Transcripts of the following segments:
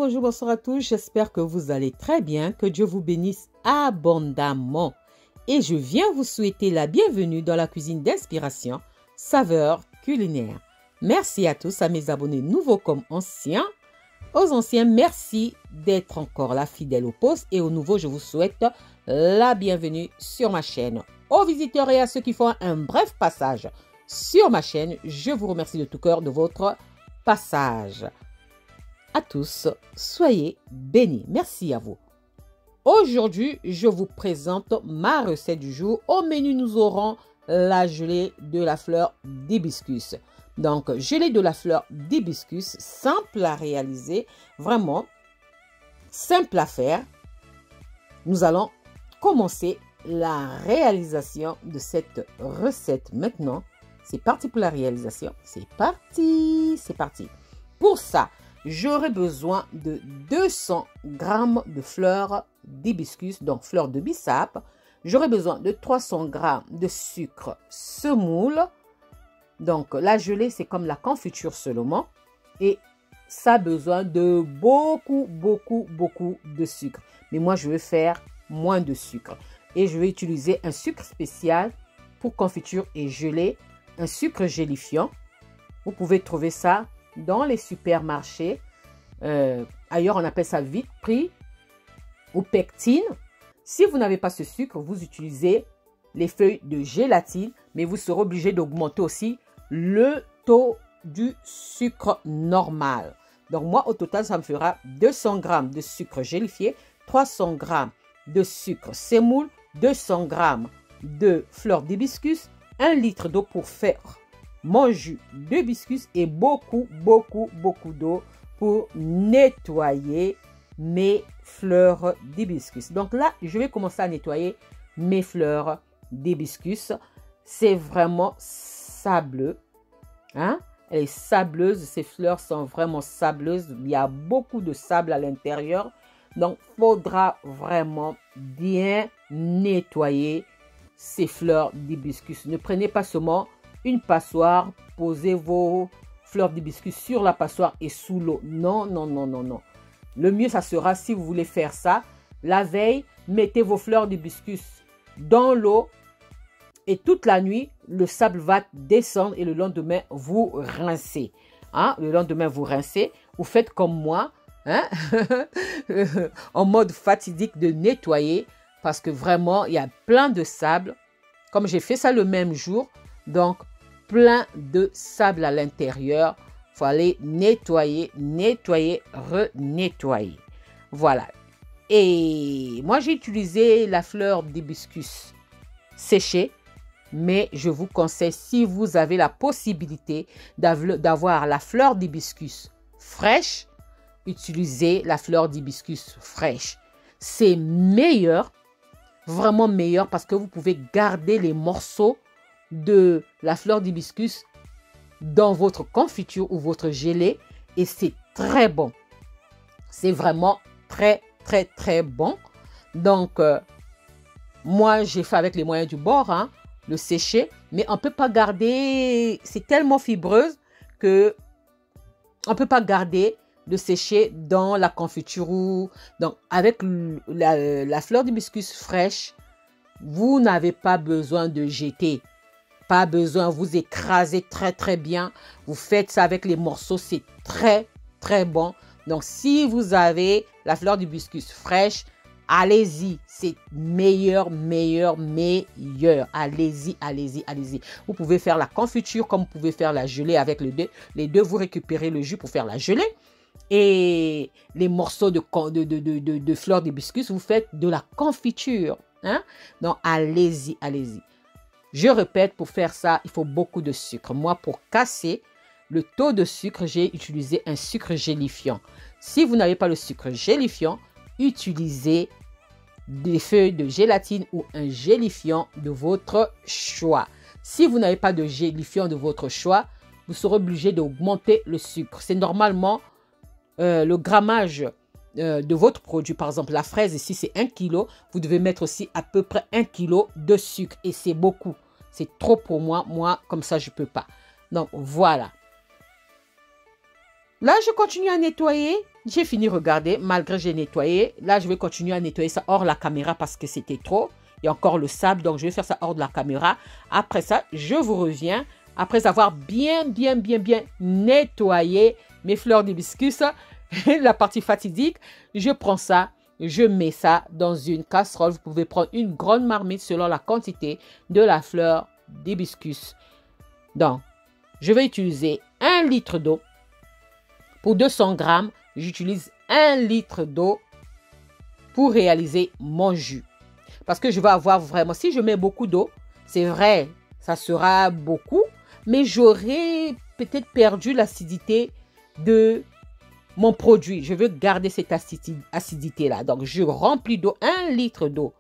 bonjour, bonsoir à tous. J'espère que vous allez très bien, que Dieu vous bénisse abondamment. Et je viens vous souhaiter la bienvenue dans la cuisine d'inspiration, saveurs culinaires. Merci à tous, à mes abonnés nouveaux comme anciens. Aux anciens, merci d'être encore là, fidèles au poste. Et aux nouveaux, je vous souhaite la bienvenue sur ma chaîne. Aux visiteurs et à ceux qui font un bref passage sur ma chaîne, je vous remercie de tout cœur de votre passage. À tous, soyez bénis. Merci à vous. Aujourd'hui, je vous présente ma recette du jour. Au menu, nous aurons la gelée de la fleur d'hibiscus. Donc, gelée de la fleur d'hibiscus, simple à réaliser, vraiment simple à faire. Nous allons commencer la réalisation de cette recette maintenant. C'est parti pour la réalisation. C'est parti, c'est parti. Pour ça, j'aurai besoin de 200 g de fleurs d'hibiscus, donc fleurs de bissap. J'aurai besoin de 300 g de sucre semoule. Donc, la gelée, c'est comme la confiture seulement. Et ça a besoin de beaucoup de sucre. Mais moi, je vais faire moins de sucre. Et je vais utiliser un sucre spécial pour confiture et gelée, un sucre gélifiant. Vous pouvez trouver ça dans les supermarchés. Ailleurs, on appelle ça vite pris ou pectine. Si vous n'avez pas ce sucre, vous utilisez les feuilles de gélatine, mais vous serez obligé d'augmenter aussi le taux du sucre normal. Donc, moi, au total, ça me fera 200 g de sucre gélifié, 300 g de sucre semoule, 200 g de fleurs d'hibiscus, 1 litre d'eau pour faire mon jus d'hibiscus et beaucoup d'eau pour nettoyer mes fleurs d'hibiscus. Donc là, je vais commencer à nettoyer mes fleurs d'hibiscus. C'est vraiment sableux. Hein? Elle est sableuse. Ces fleurs sont vraiment sableuses. Il y a beaucoup de sable à l'intérieur. Donc, il faudra vraiment bien nettoyer ces fleurs d'hibiscus. Ne prenez pas seulement une passoire, posez vos fleurs d'hibiscus sur la passoire et sous l'eau. Non. Le mieux, ça sera, si vous voulez faire ça, la veille, mettez vos fleurs d'hibiscus dans l'eau et toute la nuit, le sable va descendre et le lendemain, vous rincez. Hein? Le lendemain, vous rincez. Vous faites comme moi, hein? En mode fatidique de nettoyer parce que vraiment, il y a plein de sable. Comme j'ai fait ça le même jour, donc plein de sable à l'intérieur. Il faut aller nettoyer, renettoyer. Voilà. Et moi, j'ai utilisé la fleur d'hibiscus séchée. Mais je vous conseille, si vous avez la possibilité d'avoir la fleur d'hibiscus fraîche, utilisez la fleur d'hibiscus fraîche. C'est meilleur, vraiment meilleur, parce que vous pouvez garder les morceaux de la fleur d'hibiscus dans votre confiture ou votre gelée et c'est très bon. C'est vraiment très bon. Donc, moi, j'ai fait avec les moyens du bord, hein, le sécher, mais on ne peut pas garder, c'est tellement fibreuse que on ne peut pas garder le sécher dans la confiture. Donc, avec la fleur d'hibiscus fraîche, vous n'avez pas besoin de jeter. Pas besoin, vous écrasez très bien. Vous faites ça avec les morceaux, c'est très bon. Donc, si vous avez la fleur d'hibiscus fraîche, allez-y, c'est meilleur. Allez-y. Vous pouvez faire la confiture comme vous pouvez faire la gelée avec les deux. Les deux, vous récupérez le jus pour faire la gelée. Et les morceaux de fleurs d'hibiscus, vous faites de la confiture. Hein? Donc, allez-y. Je répète, pour faire ça, il faut beaucoup de sucre. Moi, pour casser le taux de sucre, j'ai utilisé un sucre gélifiant. Si vous n'avez pas le sucre gélifiant, utilisez des feuilles de gélatine ou un gélifiant de votre choix. Si vous n'avez pas de gélifiant de votre choix, vous serez obligé d'augmenter le sucre. C'est normalement le grammage de votre produit. Par exemple, la fraise ici, c'est 1 kg. Vous devez mettre aussi à peu près 1 kg de sucre. Et c'est beaucoup. C'est trop pour moi. Moi, comme ça, je ne peux pas. Donc, voilà. Là, je continue à nettoyer J'ai fini, regardez, malgré j'ai nettoyé. Là, je vais continuer à nettoyer ça hors la caméra parce que c'était trop. Il y a encore le sable, donc je vais faire ça hors de la caméra. Après ça, je vous reviens. Après avoir bien nettoyé mes fleurs d'hibiscus, la partie fatidique, je prends ça, je mets ça dans une casserole. Vous pouvez prendre une grande marmite selon la quantité de la fleur d'hibiscus. Donc, je vais utiliser 1 litre d'eau. Pour 200 grammes, j'utilise 1 litre d'eau pour réaliser mon jus. Parce que je vais avoir vraiment, si je mets beaucoup d'eau, c'est vrai, ça sera beaucoup, mais j'aurai peut-être perdu l'acidité de mon produit. Je veux garder cette acidité-là. Donc, je remplis d'eau, 1 litre d'eau.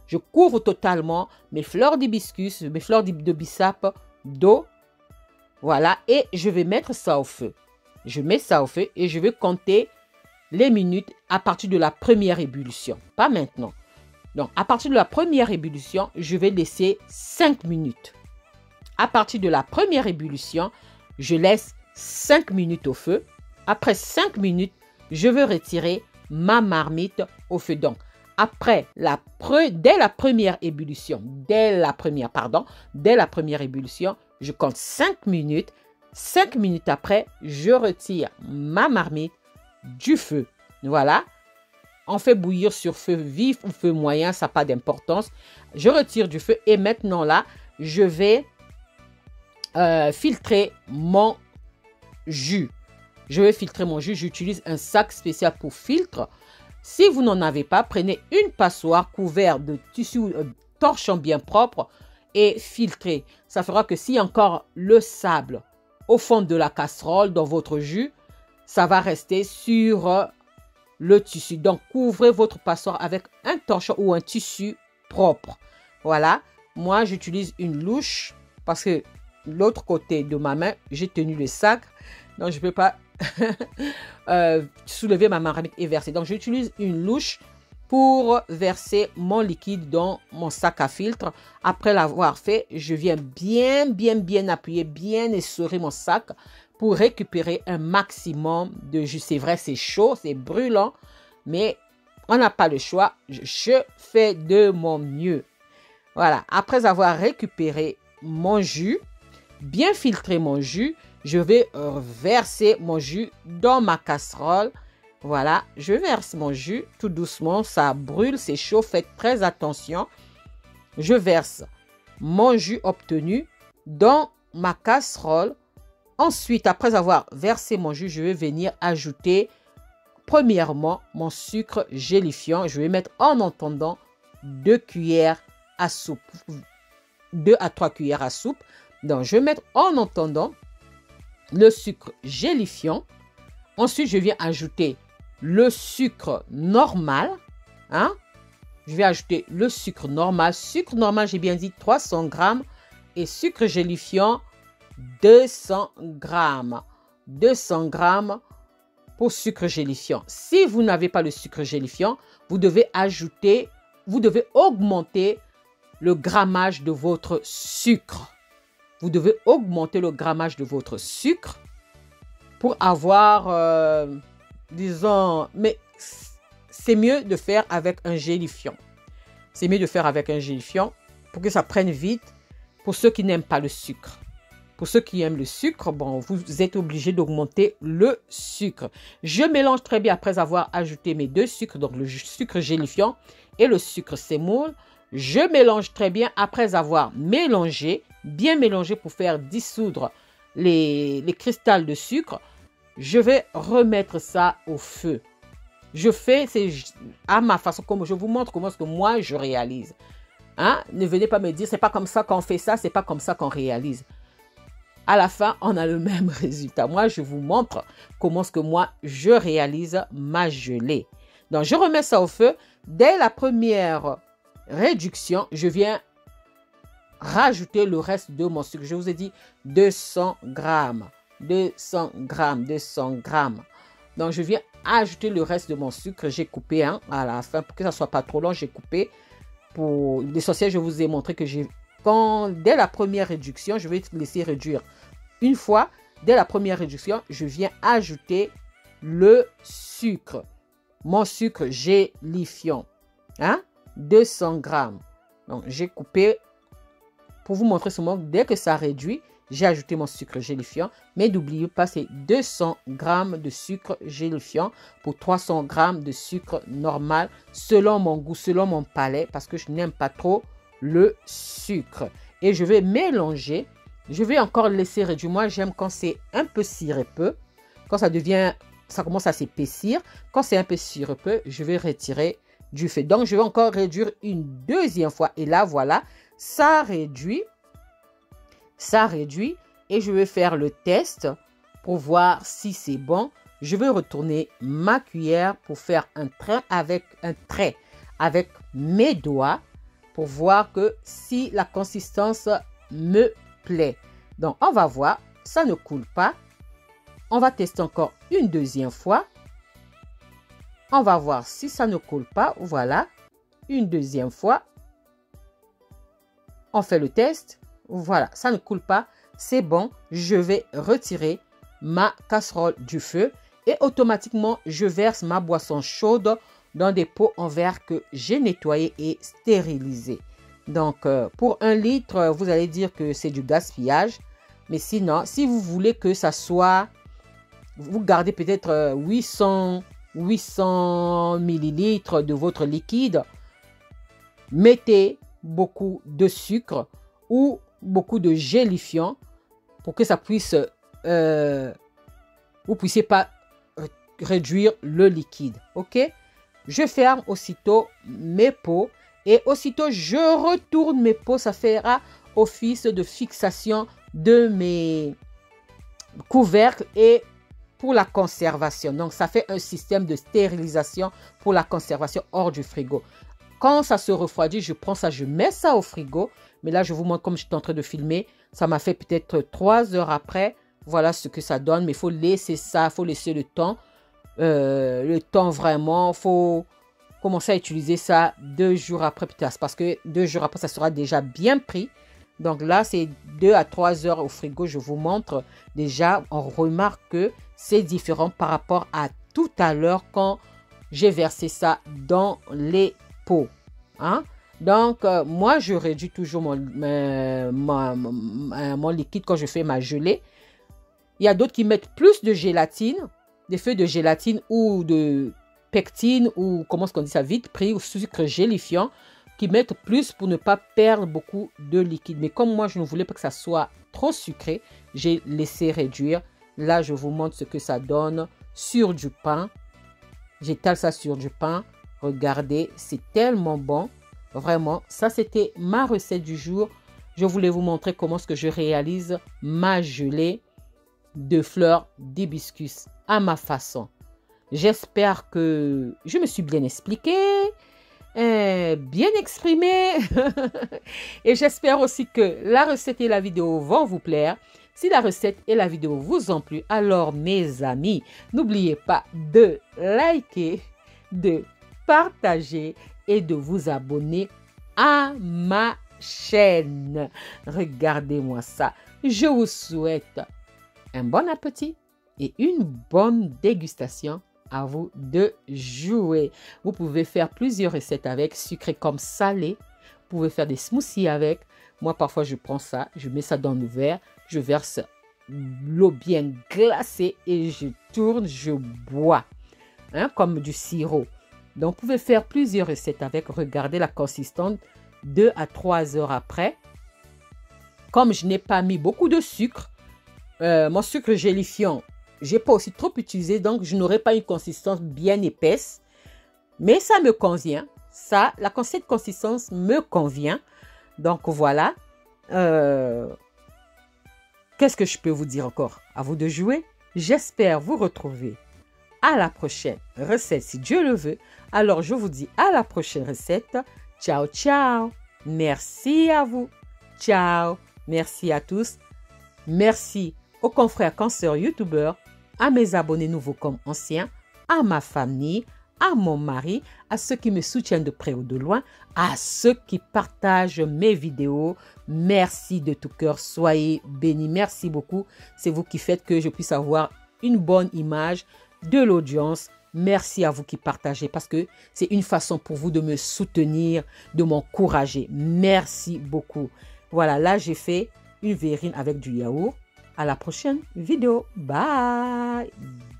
Je couvre totalement mes fleurs d'hibiscus, mes fleurs de bissap d'eau. Voilà, et je vais mettre ça au feu. Je mets ça au feu et je vais compter les minutes à partir de la première ébullition. Pas maintenant. Donc, à partir de la première ébullition, je vais laisser 5 minutes. À partir de la première ébullition, je laisse 5 minutes au feu. Après 5 minutes, je vais retirer ma marmite au feu. Donc, dès la première ébullition, je compte 5 minutes. 5 minutes après, je retire ma marmite du feu. Voilà. On fait bouillir sur feu vif ou feu moyen, ça n'a pas d'importance. Je retire du feu et maintenant là, je vais filtrer mon jus. Je vais filtrer mon jus. J'utilise un sac spécial pour filtre. Si vous n'en avez pas, prenez une passoire couverte de tissu torchon bien propre et filtrez. Ça fera que s'il y a encore le sable au fond de la casserole dans votre jus, ça va rester sur le tissu. Donc, couvrez votre passoire avec un torchon ou un tissu propre. Voilà. Moi, j'utilise une louche parce que l'autre côté de ma main, j'ai tenu le sac. Donc, je ne peux pas soulever ma marmite et verser. Donc, j'utilise une louche pour verser mon liquide dans mon sac à filtre. Après l'avoir fait, je viens bien appuyer, bien essorer mon sac pour récupérer un maximum de jus. C'est vrai, c'est chaud, c'est brûlant, mais on n'a pas le choix. Je fais de mon mieux. Voilà, après avoir récupéré mon jus, bien filtré mon jus, je vais verser mon jus dans ma casserole. Voilà, je verse mon jus tout doucement, ça brûle, c'est chaud, faites très attention. Je verse mon jus obtenu dans ma casserole. Ensuite, après avoir versé mon jus, je vais venir ajouter premièrement mon sucre gélifiant. Je vais mettre en entendant 2 cuillères à soupe, 2 à 3 cuillères à soupe. Donc, je vais mettre en entendant le sucre gélifiant. Ensuite, je viens ajouter le sucre normal. Je vais ajouter le sucre normal. Sucre normal, j'ai bien dit 300 grammes. Et sucre gélifiant, 200 grammes. 200 grammes pour sucre gélifiant. Si vous n'avez pas le sucre gélifiant, vous devez augmenter le grammage de votre sucre. Vous devez augmenter le grammage de votre sucre pour avoir, disons, mais c'est mieux de faire avec un gélifiant. C'est mieux de faire avec un gélifiant pour que ça prenne vite pour ceux qui n'aiment pas le sucre. Pour ceux qui aiment le sucre, bon, vous êtes obligé d'augmenter le sucre. Je mélange très bien après avoir ajouté mes 2 sucres, donc le sucre gélifiant et le sucre sémoule. Je mélange très bien après avoir mélangé, bien mélangé pour faire dissoudre les cristals de sucre. Je vais remettre ça au feu. Je fais, c'est à ma façon, comme je vous montre comment est-ce que moi je réalise. Ne venez pas me dire, c'est pas comme ça qu'on fait ça, c'est pas comme ça qu'on réalise. À la fin, on a le même résultat. Moi, je vous montre comment est-ce que moi je réalise ma gelée. Donc, je remets ça au feu. Dès la première réduction, je viens rajouter le reste de mon sucre. Je vous ai dit 200 grammes. 200 grammes, 200 grammes. Donc, je viens ajouter le reste de mon sucre. J'ai coupé à la fin pour que ça ne soit pas trop long. J'ai coupé. Pour l'essentiel, je vous ai montré que dès la première réduction, je vais laisser réduire une fois. Dès la première réduction, je viens ajouter le sucre. Mon sucre gélifiant. 200 grammes. Donc, j'ai coupé pour vous montrer seulement dès que ça réduit. J'ai ajouté mon sucre gélifiant. Mais n'oubliez pas, c'est 200 grammes de sucre gélifiant pour 300 grammes de sucre normal selon mon goût, selon mon palais, parce que je n'aime pas trop le sucre. Et je vais mélanger. Je vais encore laisser réduire. Moi, j'aime quand c'est un peu sirupeux. Quand ça commence à s'épaissir. Quand c'est un peu sirupeux, je vais retirer du feu. Donc, je vais encore réduire une deuxième fois. Et là, voilà, ça réduit. Ça réduit. Et je vais faire le test pour voir si c'est bon. Je vais retourner ma cuillère pour faire un trait avec mes doigts pour voir que si la consistance me plaît. Donc, on va voir. Ça ne coule pas. On va tester encore une deuxième fois. On va voir si ça ne coule pas. Voilà. Une deuxième fois. On fait le test. Voilà. Ça ne coule pas. C'est bon. Je vais retirer ma casserole du feu. Et automatiquement, je verse ma boisson chaude dans des pots en verre que j'ai nettoyés et stérilisés. Donc, pour 1 litre, vous allez dire que c'est du gaspillage. Mais sinon, si vous voulez que ça soit... Vous gardez peut-être 800 millilitres de votre liquide. Mettez beaucoup de sucre ou beaucoup de gélifiant pour que ça puisse... vous ne puissiez pas réduire le liquide. OK? Je ferme aussitôt mes pots et aussitôt je retourne mes pots. Ça fera office de fixation de mes couvercles et pour la conservation. Donc, ça fait un système de stérilisation pour la conservation hors du frigo. Quand ça se refroidit, je prends ça, je mets ça au frigo. Mais là, je vous montre comme je suis en train de filmer. Ça m'a fait peut-être 3 heures après. Voilà ce que ça donne. Mais il faut laisser ça, il faut laisser le temps. Le temps vraiment, il faut commencer à utiliser ça 2 jours après. Parce que 2 jours après, ça sera déjà bien pris. Donc là, c'est 2 à 3 heures au frigo. Je vous montre déjà, on remarque que c'est différent par rapport à tout à l'heure quand j'ai versé ça dans les pots. Donc, moi, je réduis toujours mon liquide quand je fais ma gelée. Il y a d'autres qui mettent plus de gélatine, des feuilles de gélatine ou de pectine ou comment est-ce qu'on dit ça, vite pris ou sucre gélifiant, qui mettent plus pour ne pas perdre beaucoup de liquide. Mais comme moi, je ne voulais pas que ça soit trop sucré, j'ai laissé réduire. Là, je vous montre ce que ça donne sur du pain. J'étale ça sur du pain. Regardez, c'est tellement bon. Vraiment, ça, c'était ma recette du jour. Je voulais vous montrer comment est-ce que je réalise ma gelée de fleurs d'hibiscus à ma façon. J'espère que je me suis bien expliquée. Bien exprimé. Et j'espère aussi que la recette et la vidéo vont vous plaire. Si la recette et la vidéo vous ont plu, alors mes amis, n'oubliez pas de liker, de partager et de vous abonner à ma chaîne. Regardez-moi ça. Je vous souhaite un bon appétit et une bonne dégustation. À vous de jouer. Vous pouvez faire plusieurs recettes avec, sucré comme salé. Vous pouvez faire des smoothies avec. Moi, parfois, je prends ça, je mets ça dans le verre, je verse l'eau bien glacée et je tourne, je bois. Comme du sirop. Donc, vous pouvez faire plusieurs recettes avec. Regardez la consistance 2 à 3 heures après. Comme je n'ai pas mis beaucoup de sucre, mon sucre gélifiant, je n'ai pas aussi trop utilisé, donc je n'aurai pas une consistance bien épaisse. Mais ça me convient. Cette consistance me convient. Donc voilà. Qu'est-ce que je peux vous dire encore? À vous de jouer. J'espère vous retrouver à la prochaine recette, si Dieu le veut. Alors je vous dis à la prochaine recette. Ciao, ciao. Merci à vous. Ciao. Merci à tous. Merci aux confrères consoeurs youtubeurs, à mes abonnés nouveaux comme anciens, à ma famille, à mon mari, à ceux qui me soutiennent de près ou de loin, à ceux qui partagent mes vidéos. Merci de tout cœur. Soyez bénis. Merci beaucoup. C'est vous qui faites que je puisse avoir une bonne image de l'audience. Merci à vous qui partagez parce que c'est une façon pour vous de me soutenir, de m'encourager. Merci beaucoup. Voilà, là, j'ai fait une verrine avec du yaourt. À la prochaine vidéo. Bye.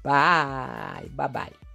Bye. Bye bye.